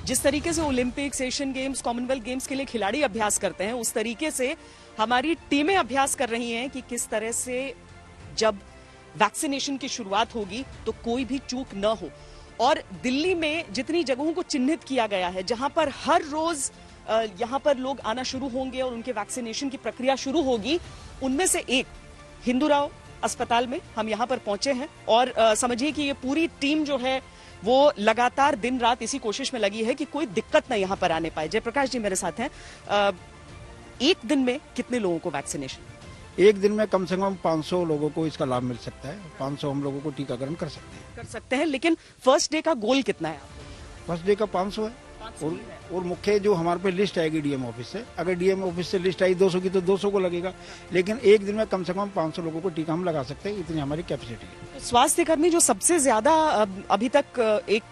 जिस तरीके से Olympics, Asian games, Commonwealth games के लिए खिलाड़ी अभ्यास करते हैं, उस तरीके से हमारी टीमें अभ्यास कर रही हैं कि किस तरह से जब वैक्सीनेशन की शुरुआत होगी तो कोई भी चूक न हो। और दिल्ली में जितनी जगहों को चिन्हित किया गया है, जहां पर हर रोज यहां पर लोग आना शुरू होंगे और उनके वैक्सीनेशन की प्रक्रिया शुरू होगी, उनमें से एक हिंदूराव अस्पताल में हम यहां पर पहुंचे हैं। और समझिए कि ये पूरी टीम जो है वो लगातार दिन रात इसी कोशिश में लगी है कि कोई दिक्कत ना यहां पर आने पाए। जयप्रकाश जी मेरे साथ हैं। एक दिन में कितने लोगों को वैक्सीनेशन? एक दिन में कम से कम 500 लोगों को इसका लाभ मिल सकता है। 500 हम लोगों को टीकाकरण कर सकते हैं। लेकिन फर्स्ट डे का गोल कितना है? फर्स्ट डे का 500 है। और मुख्य जो हमारे पे लिस्ट आएगी डीएम ऑफिस से, अगर डीएम ऑफिस से लिस्ट आई 200 की तो 200 को लगेगा, लेकिन एक दिन में कम से कम 500 लोगों को टीका हम लगा सकते हैं, इतनी हमारी कैपेसिटी है। स्वास्थ्य कर्मी जो सबसे ज्यादा अभी तक एक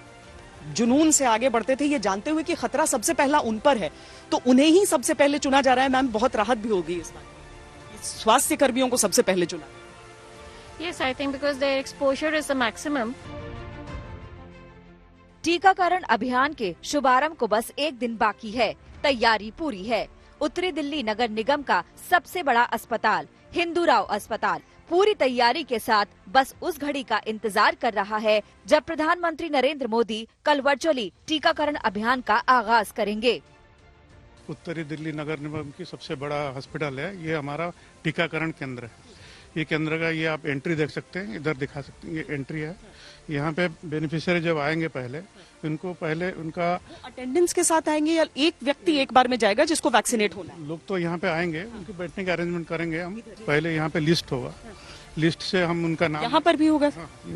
जुनून से आगे बढ़ते थे, ये जानते हुए कि खतरा सबसे पहला उन पर है, तो उन्हें ही सबसे पहले चुना जा रहा है। मैम, बहुत राहत भी होगी इस बात, स्वास्थ्य कर्मियों को सबसे पहले चुना। Yes, I think because their exposure is the maximum. टीकाकरण अभियान के शुभारंभ को बस एक दिन बाकी है, तैयारी पूरी है। उत्तरी दिल्ली नगर निगम का सबसे बड़ा अस्पताल हिंदूराव अस्पताल पूरी तैयारी के साथ बस उस घड़ी का इंतजार कर रहा है जब प्रधानमंत्री नरेंद्र मोदी कल वर्चुअली टीकाकरण अभियान का आगाज करेंगे। उत्तरी दिल्ली नगर निगम की सबसे बड़ा हॉस्पिटल है, ये हमारा टीकाकरण केंद्र है। ये केंद्र का ये आप एंट्री देख सकते हैं, इधर दिखा सकते हैं, ये एंट्री है। यहाँ पे बेनिफिशियरी जब आएंगे पहले उनका अटेंडेंस के साथ आएंगे या एक व्यक्ति एक बार में जाएगा जिसको वैक्सीनेट होना है? लोग तो यहाँ पे आएंगे, उनके बैठने का अरेंजमेंट करेंगे हम। पहले यहाँ पे लिस्ट होगा, लिस्ट से हम उनका नाम, यहाँ पर भी होगा?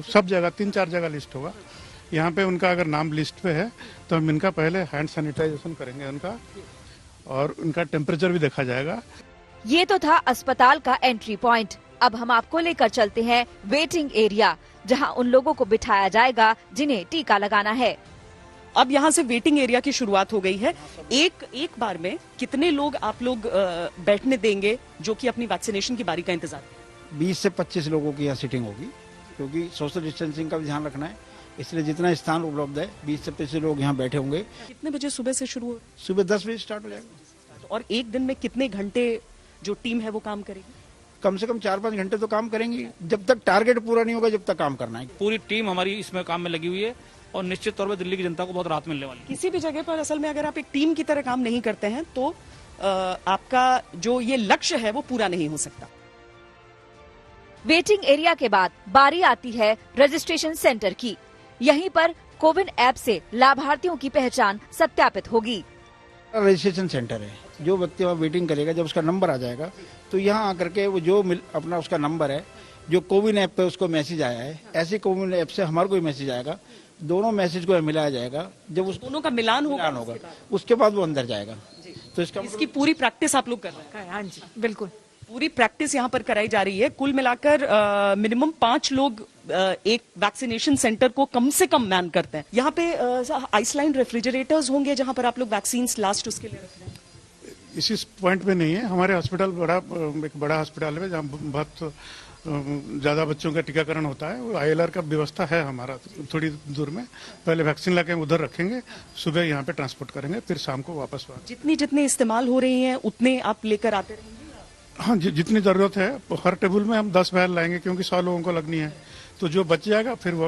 सब जगह 3-4 जगह लिस्ट होगा। यहाँ पे उनका अगर नाम लिस्ट पे है तो हम इनका पहले हैंड सैनिटाइजेशन करेंगे उनका, और उनका टेम्परेचर भी देखा जाएगा। ये तो था अस्पताल का एंट्री पॉइंट। अब हम आपको लेकर चलते हैं वेटिंग एरिया, जहां उन लोगों को बिठाया जाएगा जिन्हें टीका लगाना है। अब यहाँ से वेटिंग एरिया की शुरुआत हो गई है। एक बार में कितने लोग आप लोग बैठने देंगे जो कि अपनी वैक्सीनेशन की बारी का इंतजार? 20 से 25 लोगों की यहाँ सीटिंग होगी, क्योंकि सोशल डिस्टेंसिंग का भी ध्यान रखना है, इसलिए जितना स्थान उपलब्ध है 20 से 25 लोग यहाँ बैठे होंगे। कितने बजे सुबह से शुरू हो? सुबह 10 बजे स्टार्ट हो जाएगा। और एक दिन में कितने घंटे जो टीम है वो काम करेगी? कम से कम 4-5 घंटे तो काम करेंगी। जब तक टारगेट पूरा नहीं होगा जब तक काम करना है। पूरी टीम हमारी इसमें काम में लगी हुई है और निश्चित तौर पर दिल्ली की जनता को बहुत राहत मिलने वाली है। किसी भी जगह पर असल में अगर आप एक टीम की तरह काम नहीं करते हैं तो आपका जो ये लक्ष्य है वो पूरा नहीं हो सकता। वेटिंग एरिया के बाद बारी आती है रजिस्ट्रेशन सेंटर की। यहीं पर कोविन ऐप से लाभार्थियों की पहचान सत्यापित होगी। रजिस्ट्रेशन सेंटर है, जो व्यक्ति वहाँ वेटिंग करेगा, जब उसका नंबर आ जाएगा तो यहाँ आकर के वो जो अपना उसका नंबर है, जो कोविन ऐप पे उसको मैसेज आया है, ऐसे कोविन ऐप से हमारे को भी मैसेज आएगा। दोनों मैसेज को मिलाया जाएगा। जब उस दोनों का मिलान होगा उसके बाद वो अंदर जाएगा। तो इसकी पूरी प्रैक्टिस आप लोग कर रहे हैं? हाँ जी, बिल्कुल पूरी प्रैक्टिस यहाँ पर कराई जा रही है। कुल मिलाकर मिनिमम 5 लोग एक वैक्सीनेशन सेंटर को कम से कम मैन करते हैं। यहाँ पे आइसलाइन रेफ्रिजरेटर्स होंगे जहाँ पर आप लोग वैक्सीन लास्ट उसके लिए रख रहे हैं? इसी पॉइंट पे नहीं है। हमारे हॉस्पिटल एक बड़ा हॉस्पिटल है जहाँ बहुत ज्यादा बच्चों का टीकाकरण होता है। ILR का व्यवस्था है हमारा थोड़ी दूर में। पहले वैक्सीन लाके उधर रखेंगे, सुबह यहाँ पे ट्रांसपोर्ट करेंगे, फिर शाम को वापस। जितनी इस्तेमाल हो रही है उतने आप लेकर आते रहेंगे? हाँ, जितनी जरूरत है। हर टेबल में हम 10 वायर लाएंगे, क्योंकि 100 लोगों को लगनी है। तो जो बच जाएगा फिर वो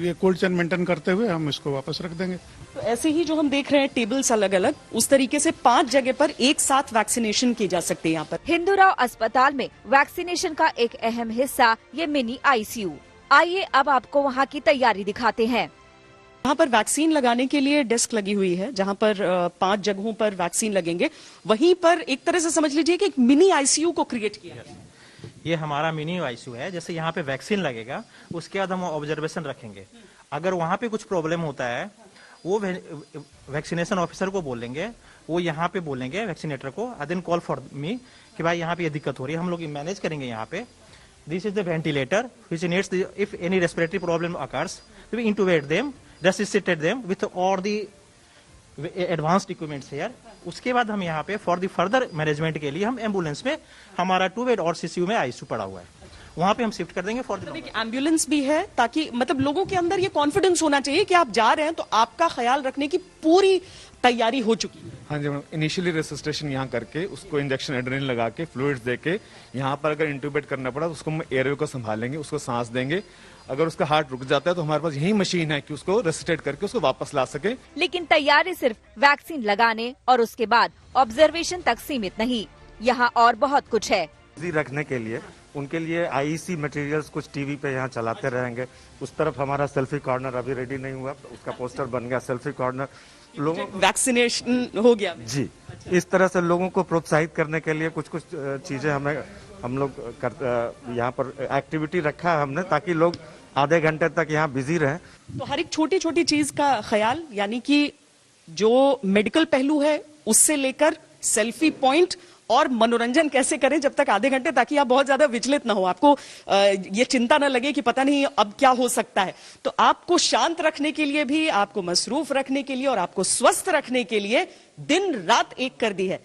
ये कोल्ड चेन मेंटेन करते हुए हम इसको वापस रख देंगे। तो ऐसे ही जो हम देख रहे हैं टेबल्स अलग अलग, उस तरीके से 5 जगह पर एक साथ वैक्सीनेशन की जा सकती है। यहाँ पर हिंदूराव अस्पताल में वैक्सीनेशन का एक अहम हिस्सा ये मिनी ICU। आइए अब आपको वहाँ की तैयारी दिखाते हैं। यहाँ पर वैक्सीन लगाने के लिए डेस्क लगी हुई है, जहाँ पर 5 जगहों पर वैक्सीन लगेंगे। वहीं पर एक तरह से समझ लीजिए कि एक मिनी ICU को क्रिएट किया है। ये हमारा मिनी ICU है। जैसे यहाँ पे वैक्सीन लगेगा, उसके बाद हम ऑब्जर्वेशन रखेंगे। अगर वहाँ पे कुछ प्रॉब्लम होता है, वो वैक्सीनेशन ऑफिसर को बोलेंगे, वो यहाँ पे बोलेंगे वैक्सीनेटर को, देन कॉल फॉर मी कि भाई यहाँ पे ये दिक्कत हो रही है, हम लोग मैनेज करेंगे यहाँ पे। This is the ventilator which needs if any respiratory problem occurs we intubate them, resuscitate them with all the advanced equipments here। उसके बाद हम यहाँ पे फॉर द फर्दर मैनेजमेंट के लिए हम एम्बुलेंस में, हमारा 2 बेड और CCU में ICU पड़ा हुआ है, वहां पे हम शिफ्ट कर देंगे फॉर द एक एम्बुलेंस भी है, ताकि मतलब लोगों के अंदर ये कॉन्फिडेंस होना चाहिए कि आप जा रहे हैं तो आपका ख्याल रखने की पूरी तैयारी हो चुकी है। हाँ जी मैम, इनिशियली रेसिस्टेशन यहाँ करके उसको इंजेक्शन एड्रेनलिन लगा के फ्लूइड्स देके यहाँ पर अगर इंट्यूबेट करना पड़ा तो उसको हम एयरवे को संभालेंगे, उसको सांस देंगे। अगर उसका हार्ट रुक जाता है तो हमारे पास यही मशीन है कि उसको रेसिस्टेट करके उसको वापस ला सके। लेकिन तैयारी सिर्फ वैक्सीन लगाने और उसके बाद ऑब्जर्वेशन तक सीमित नहीं, यहाँ और बहुत कुछ है। रखने के लिए उनके लिए आईईसी मटेरियल्स कुछ टीवी पे यहाँ चलाते रहेंगे। उस तरफ हमारा सेल्फी कॉर्नर अभी रेडी नहीं हुआ, उसका पोस्टर बन गया सेल्फी कॉर्नर। लोगों वैक्सीनेशन हो गया जी, इस तरह से लोगों को प्रोत्साहित करने के लिए कुछ कुछ चीजें हम लोग यहाँ पर एक्टिविटी रखा है हमने, ताकि लोग आधे घंटे तक यहाँ बिजी रहे। तो हर एक छोटी छोटी चीज का ख्याल, यानी कि जो मेडिकल पहलू है उससे लेकर सेल्फी पॉइंट और मनोरंजन कैसे करें जब तक आधे घंटे, ताकि आप बहुत ज्यादा विचलित ना हो, आपको ये चिंता ना लगे कि पता नहीं अब क्या हो सकता है। तो आपको शांत रखने के लिए भी, आपको मसरूफ रखने के लिए और आपको स्वस्थ रखने के लिए दिन रात एक कर दी है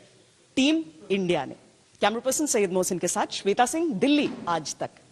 टीम इंडिया ने। कैमरा पर्सन सैयद मोहसिन के साथ श्वेता सिंह, दिल्ली आज तक।